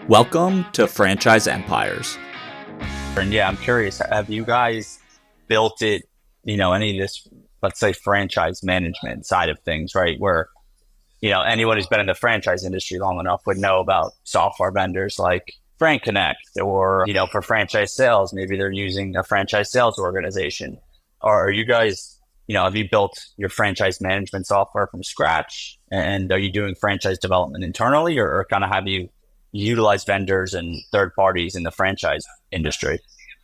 Welcome to Franchise Empires. And yeah, I'm curious, have you guys built it, any of this, let's say franchise management side of things, right? Where, anyone who's been in the franchise industry long enough would know about software vendors like Frank Connect or, for franchise sales, maybe they're using a franchise sales organization. Or are you guys, have you built your franchise management software from scratch? And are you doing franchise development internally or kind of have you utilize vendors and third parties in the franchise industry?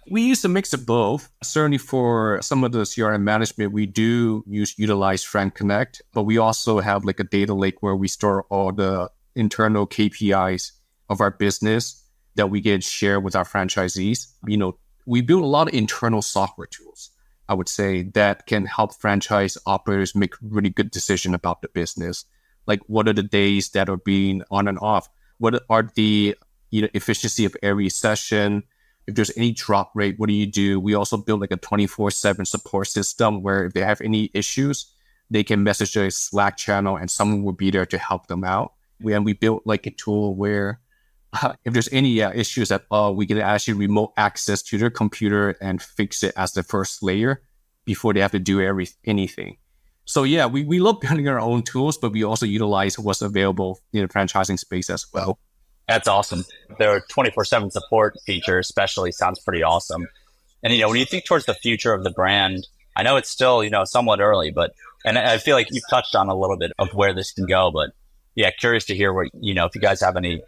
We use a mix of both. Certainly for some of the CRM management, we do utilize Frank Connect, but we also have like a data lake where we store all the internal KPIs of our business that we can share with our franchisees. We build a lot of internal software tools, I would say, that can help franchise operators make really good decisions about the business. Like what are the days that are being on and off? What are the efficiency of every session? If there's any drop rate, what do you do? We also build like a 24/7 support system where if they have any issues, they can message a Slack channel and someone will be there to help them out. We built like a tool where if there's any issues at all, we can actually remote access to their computer and fix it as the first layer before they have to do anything. So yeah, we love building our own tools, but we also utilize what's available in the franchising space as well. That's awesome. Their 24/7 support feature especially sounds pretty awesome. And, when you think towards the future of the brand, I know it's still, somewhat early, and I feel like you've touched on a little bit of where this can go, but yeah, curious to hear what, if you guys have any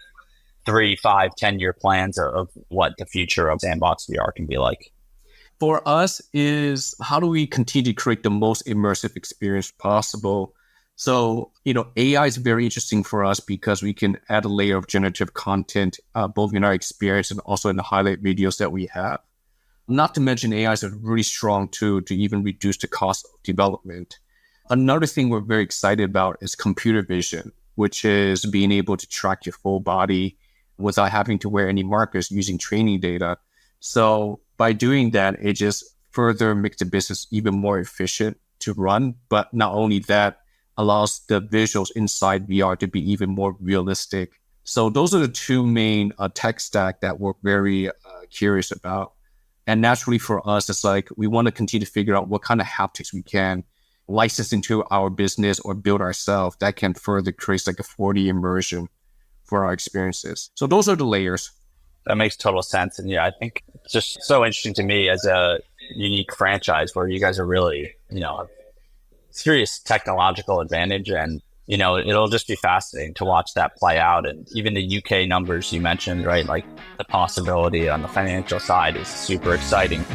3, 5, 10-year plans of what the future of Sandbox VR can be like. For us is how do we continue to create the most immersive experience possible? So, AI is very interesting for us because we can add a layer of generative content, both in our experience and also in the highlight videos that we have. Not to mention AI is a really strong tool to even reduce the cost of development. Another thing we're very excited about is computer vision, which is being able to track your full body without having to wear any markers using training data. So by doing that, it just further makes the business even more efficient to run. But not only that, allows the visuals inside VR to be even more realistic. So those are the two main tech stack that we're very curious about. And naturally for us, it's like we want to continue to figure out what kind of haptics we can license into our business or build ourselves that can further create like a 4D immersion for our experiences. So those are the layers. That makes total sense. And yeah, I think it's just so interesting to me as a unique franchise where you guys are really, serious technological advantage. And, it'll just be fascinating to watch that play out. And even the UK numbers you mentioned, right? Like the possibility on the financial side is super exciting.